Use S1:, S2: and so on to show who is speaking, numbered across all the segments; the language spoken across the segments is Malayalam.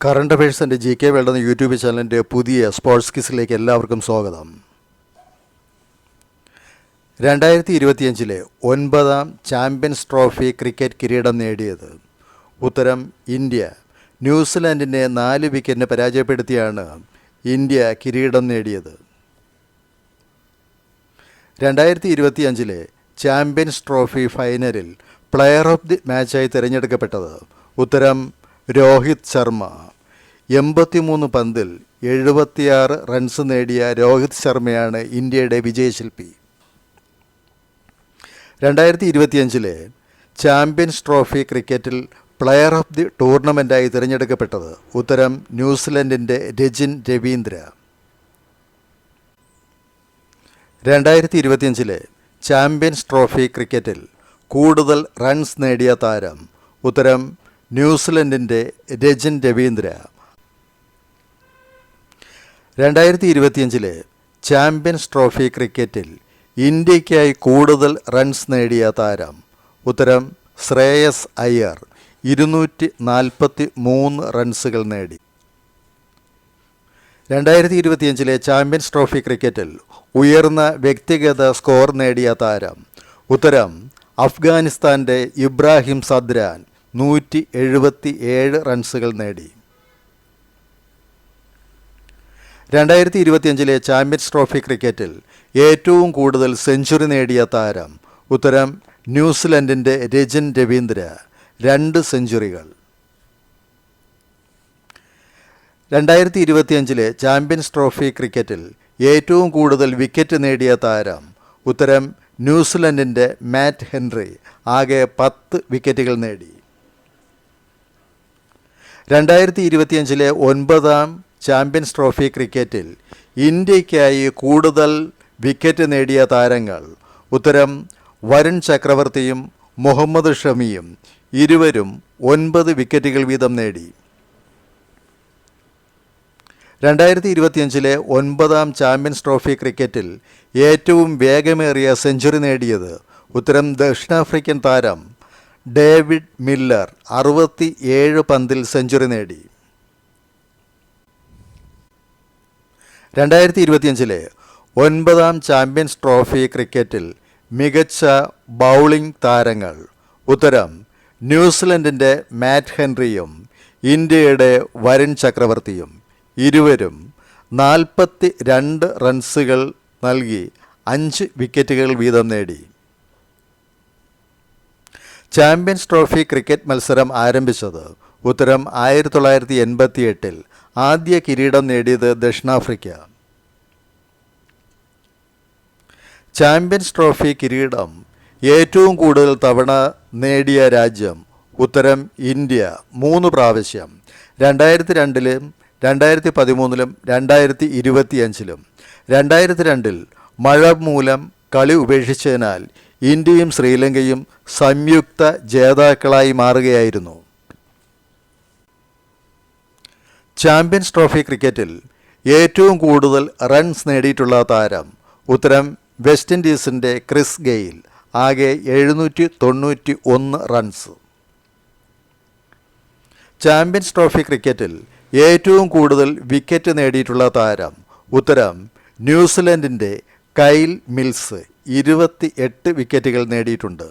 S1: കറണ്ട് അഫയേഴ്സിൻ്റെ GK വേൾഡ് എന്ന യൂട്യൂബ് ചാനലിൻ്റെ പുതിയ സ്പോർട്സ് ക്വിസിലേക്ക് എല്ലാവർക്കും സ്വാഗതം. 2025 9ാം ചാമ്പ്യൻസ് ട്രോഫി ക്രിക്കറ്റ് കിരീടം നേടിയത്? ഉത്തരം ഇന്ത്യ. ന്യൂസിലാൻഡിനെ 4 വിക്കറ്റിന് പരാജയപ്പെടുത്തിയാണ് ഇന്ത്യ കിരീടം നേടിയത്. 2025 ചാമ്പ്യൻസ് ട്രോഫി ഫൈനലിൽ പ്ലെയർ ഓഫ് ദി മാച്ചായി തിരഞ്ഞെടുക്കപ്പെട്ടത്? ഉത്തരം രോഹിത് ശർമ്മ. 83 പന്തിൽ 76 റൺസ് നേടിയ രോഹിത് ശർമ്മയാണ് ഇന്ത്യയുടെ വിജയശില്പി. 2025 ചാമ്പ്യൻസ് ട്രോഫി ക്രിക്കറ്റിൽ പ്ലെയർ ഓഫ് ദി ടൂർണമെൻറ്റായി തിരഞ്ഞെടുക്കപ്പെട്ടത്? ഉത്തരം ന്യൂസിലൻഡിൻ്റെ രജിൻ രവീന്ദ്ര. 2025 ചാമ്പ്യൻസ് ട്രോഫി ക്രിക്കറ്റിൽ കൂടുതൽ റൺസ് നേടിയ താരം? ഉത്തരം ന്യൂസിലൻഡിൻ്റെ രജിൻ രവീന്ദ്ര. 2025 ചാമ്പ്യൻസ് ട്രോഫി ക്രിക്കറ്റിൽ ഇന്ത്യയ്ക്കായി കൂടുതൽ റൺസ് നേടിയ താരം? ഉത്തരം ശ്രേയസ് അയ്യർ. 243 റൺസുകൾ നേടി. 2025 ചാമ്പ്യൻസ് ട്രോഫി ക്രിക്കറ്റിൽ ഉയർന്ന വ്യക്തിഗത സ്കോർ നേടിയ താരം? ഉത്തരം അഫ്ഗാനിസ്ഥാൻ്റെ ഇബ്രാഹിം സദ്രാൻ. 177 റൺസുകൾ നേടി. 2025 ചാമ്പ്യൻസ് ട്രോഫി ക്രിക്കറ്റിൽ ഏറ്റവും കൂടുതൽ സെഞ്ചുറി നേടിയ താരം? ഉത്തരം ന്യൂസിലൻഡിൻ്റെ രജിൻ രവീന്ദ്ര. 2 സെഞ്ചുറികൾ. 2025 ചാമ്പ്യൻസ് ട്രോഫി ക്രിക്കറ്റിൽ ഏറ്റവും കൂടുതൽ വിക്കറ്റ് നേടിയ താരം? ഉത്തരം ന്യൂസിലൻഡിൻ്റെ മാറ്റ് ഹെൻറി. ആകെ 10 വിക്കറ്റുകൾ നേടി. 2025 9ാം ചാമ്പ്യൻസ് ട്രോഫി ക്രിക്കറ്റിൽ ഇന്ത്യയ്ക്കായി കൂടുതൽ വിക്കറ്റ് നേടിയ താരങ്ങൾ? ഉത്തരം വരുൺ ചക്രവർത്തിയും മുഹമ്മദ് ഷമിയും. ഇരുവരും 9 വിക്കറ്റുകൾ വീതം നേടി. 2025 9ാം ചാമ്പ്യൻസ് ട്രോഫി ക്രിക്കറ്റിൽ ഏറ്റവും വേഗമേറിയ സെഞ്ചുറി നേടിയത്? ഉത്തരം ദക്ഷിണാഫ്രിക്കൻ താരം ഡേവിഡ് മില്ലർ. 67 പന്തിൽ സെഞ്ചുറി നേടി. 2025 9ാം ചാമ്പ്യൻസ് ട്രോഫി ക്രിക്കറ്റിൽ മികച്ച ബൗളിംഗ് താരങ്ങൾ? ഉത്തരം ന്യൂസിലൻഡിൻ്റെ മാറ്റ് ഹെൻറിയും ഇന്ത്യയുടെ വരുൺ ചക്രവർത്തിയും. ഇരുവരും 42 റൺസുകൾ നൽകി 5 വിക്കറ്റുകൾ വീതം നേടി. ചാമ്പ്യൻസ് ട്രോഫി ക്രിക്കറ്റ് മത്സരം ആരംഭിച്ചത്? ഉത്തരം 1988. ആദ്യ കിരീടം നേടിയത് ദക്ഷിണാഫ്രിക്ക. ചാമ്പ്യൻസ് ട്രോഫി കിരീടം ഏറ്റവും കൂടുതൽ തവണ നേടിയ രാജ്യം? ഉത്തരം ഇന്ത്യ. 3 പ്രാവശ്യം. 2002 2013 2025. 2002 മഴ മൂലം കളി ഉപേക്ഷിച്ചതിനാൽ ഇന്ത്യയും ശ്രീലങ്കയും സംയുക്ത ജേതാക്കളായി മാറുകയായിരുന്നു. ചാമ്പ്യൻസ് ട്രോഫി ക്രിക്കറ്റിൽ ഏറ്റവും കൂടുതൽ റൺസ് നേടിയിട്ടുള്ള താരം? ഉത്തരം വെസ്റ്റ് ഇൻഡീസിൻ്റെ ക്രിസ് ഗെയിൽ. ആകെ 791 റൺസ്. ചാമ്പ്യൻസ് ട്രോഫി ക്രിക്കറ്റിൽ ഏറ്റവും കൂടുതൽ വിക്കറ്റ് നേടിയിട്ടുള്ള താരം? ഉത്തരം ന്യൂസിലൻഡിൻ്റെ കൈൽ മിൽസ്. 28 വിക്കറ്റുകൾ നേടിയിട്ടുണ്ട്.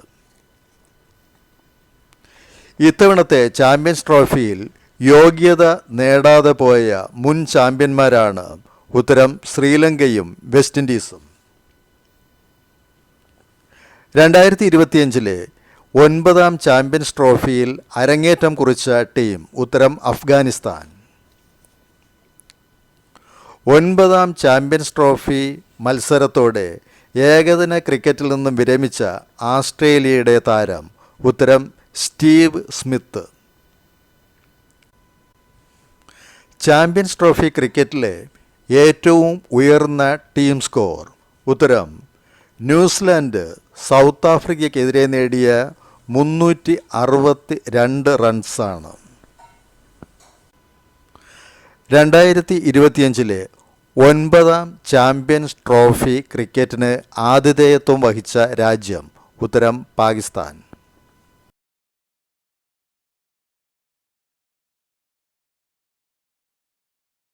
S1: ഇത്തവണത്തെ ചാമ്പ്യൻസ് ട്രോഫിയിൽ യോഗ്യത നേടാതെ പോയ മുൻ ചാമ്പ്യന്മാരാണ്? ഉത്തരം ശ്രീലങ്കയും വെസ്റ്റ് ഇൻഡീസും. 2025 9ാം ചാമ്പ്യൻസ് ട്രോഫിയിൽ അരങ്ങേറ്റം കുറിച്ച ടീം? ഉത്തരം അഫ്ഗാനിസ്ഥാൻ. 9ാം ചാമ്പ്യൻസ് ട്രോഫി മത്സരത്തോടെ ഏകദിന ക്രിക്കറ്റിൽ നിന്നും വിരമിച്ച ആസ്ട്രേലിയയുടെ താരം? ഉത്തരം സ്റ്റീവ് സ്മിത്ത്. ചാമ്പ്യൻസ് ട്രോഫി ക്രിക്കറ്റിലെ ഏറ്റവും ഉയർന്ന ടീം സ്കോർ? ഉത്തരം ന്യൂസിലാൻഡ് സൗത്ത് ആഫ്രിക്കയ്ക്കെതിരെ നേടിയ 362 റൺസാണ്. 2025 9ാം ചാമ്പ്യൻസ് ട്രോഫി ക്രിക്കറ്റിന് ആതിഥേയത്വം വഹിച്ച രാജ്യം? ഉത്തരം പാകിസ്ഥാൻ.